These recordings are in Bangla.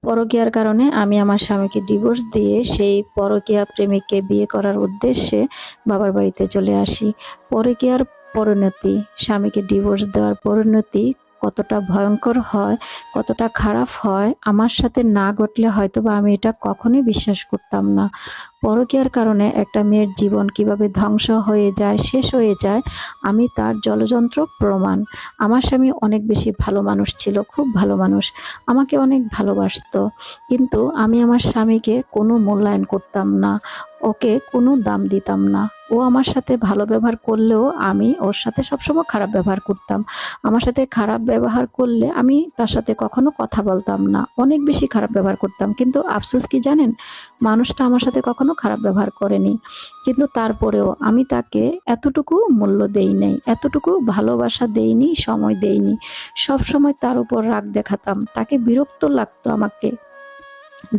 পরকীয়ার কারণে আমি আমার স্বামীকে ডিভোর্স দিয়ে সেই পরকীয়া প্রেমিককে বিয়ে করার উদ্দেশ্যে বাবার বাড়িতে চলে আসি। পরকীয়ার পরিণতি, স্বামীকে ডিভোর্স দেওয়ার পরিণতি কতটা ভয়ঙ্কর হয়, কতটা খারাপ হয়, আমার সাথে না ঘটলে হয়তোবা আমি এটা কখনোই বিশ্বাস করতাম না। পরকীয়ার কারণে একটা মেয়ের জীবন কিভাবে ধ্বংস হয়ে যায়, শেষ হয়ে যায়, আমি তার জলযন্ত্র প্রমাণ। আমার স্বামী অনেক বেশি ভালো মানুষ ছিল, খুব ভালো মানুষ, আমাকে অনেক ভালোবাসতো। কিন্তু আমি আমার স্বামীকে কোনো মূল্যায়ন করতাম না, ওকে কোনো দাম দিতাম না। ও আমার সাথে ভালো ব্যবহার করলেও আমি ওর সাথে সবসময় খারাপ ব্যবহার করতাম। আমার সাথে খারাপ ব্যবহার করলে আমি তার সাথে কখনো কথা বলতাম না, অনেক বেশি খারাপ ব্যবহার করতাম। কিন্তু আফসোস কি জানেন, মানুষটা আমার সাথে কখনো খারাপ ব্যবহার করেনি, কিন্তু তারপরেও আমি তাকে এতটুকু মূল্য দেই নাই, এতটুকু ভালোবাসা দেইনি, সময় দেইনি। সব সময় তার উপর রাগ দেখাতাম, তাকে বিরক্ত লাগতো আমাকে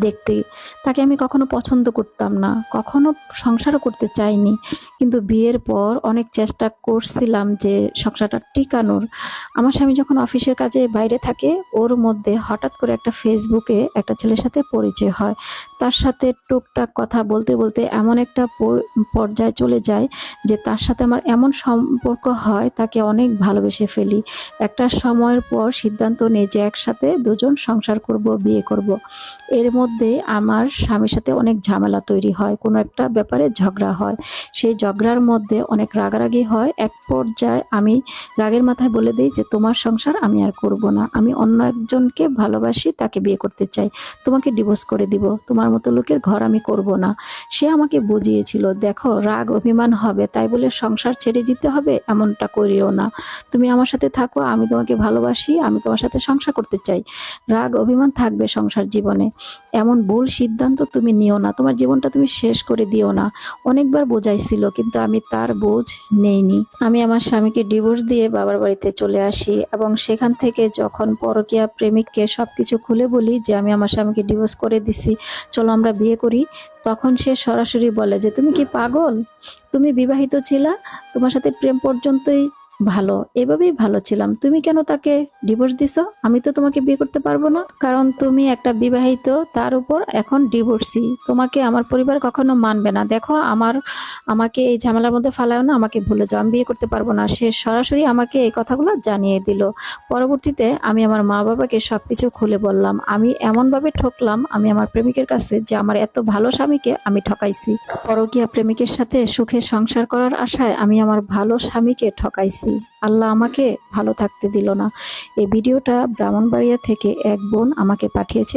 দেখতে। তাকে আমি কখনো পছন্দ করতাম না, কখনো সংসারও করতে চাইনি। কিন্তু বিয়ের পর অনেক চেষ্টা করছিলাম যে সংসারটা টিকানোর। আমার স্বামী যখন অফিসের কাজে বাইরে থাকে, ওর মধ্যে হঠাৎ করে একটা ফেসবুকে একটা ছেলের সাথে পরিচয় হয়। তার সাথে টুকটাক কথা বলতে বলতে এমন একটা পর্যায়ে চলে যায় যে তার সাথে আমার এমন সম্পর্ক হয়, তাকে অনেক ভালোবেসে ফেলি। একটা সময়ের পর সিদ্ধান্ত নেই যে একসাথে দুজন সংসার করব, বিয়ে করব। এর মধ্যে আমার স্বামীর সাথে অনেক ঝামেলা তৈরি হয়, কোনো একটা ব্যাপারে ঝগড়া হয়। সেই ঝগড়ার মধ্যে অনেক রাগারাগি হয়। এক পর্যায়ে আমি রাগের মাথায় বলে দিই যে তোমার সংসার আমি আর করব না, আমি অন্য একজনকে ভালোবাসি, তাকে বিয়ে করতে চাই, তোমাকে ডিভোর্স করে দিব, তোমার মতো লোকের ঘর আমি করব না। সে আমাকে বুঝিয়েছিল, দেখো রাগ অভিমান হবে তাই বলে সংসার ছেড়ে দিতে হবে, এমনটা করিও না। তুমি আমার সাথে থাকো, আমি তোমাকে ভালোবাসি, আমি তোমার সাথে সংসার করতে চাই। রাগ অভিমান থাকবে সংসার জীবনে, এমন ভুল সিদ্ধান্ত তুমি নিও না, তোমার জীবনটা তুমি শেষ করে দিও না। অনেকবার বোঝাইছিল, কিন্তু আমি তার বোঝ নেইনি। আমি আমার স্বামীকে ডিভোর্স দিয়ে বাবার বাড়িতে চলে আসি এবং সেখান থেকে যখন পরকীয়া প্রেমিককে সবকিছু খুলে বলি যে আমি আমার স্বামীকে ডিভোর্স করে দিছি, চলো আমরা বিয়ে করি, তখন সে সরাসরি বলে যে তুমি কি পাগল, তুমি বিবাহিত ছিলা, তোমার সাথে প্রেম পর্যন্তই ভালো, এভাবেই ভালো ছিলাম, তুমি কেন তাকে ডিভোর্স দিছো? আমি তো তোমাকে বিয়ে করতে পারবো না, কারণ তুমি একটা বিবাহিত, তার উপর এখন ডিভোর্সি, তোমাকে আমার পরিবার কখনো মানবে না। দেখো আমাকে এই ঝামেলার মধ্যে ফালাও না, আমাকে ভুলে যাও, আমি বিয়ে করতে পারবো না। সে সরাসরি আমাকে এই কথাগুলো জানিয়ে দিল। পরবর্তীতে আমি আমার মা বাবাকে সবকিছু খুলে বললাম, আমি এমনভাবে ঠকলাম আমি আমার প্রেমিকের কাছে যে আমার এত ভালো স্বামীকে আমি ঠকাইছি। পরকীয়া প্রেমিকের সাথে সুখে সংসার করার আশায় আমি আমার ভালো স্বামীকে ঠকাইছি। আল্লাহ আমাকে ভালো থাকতে দিল না। এই ভিডিওটা ব্রাহ্মণবাড়িয়া থেকে এক বোন আমাকে পাঠিয়েছে।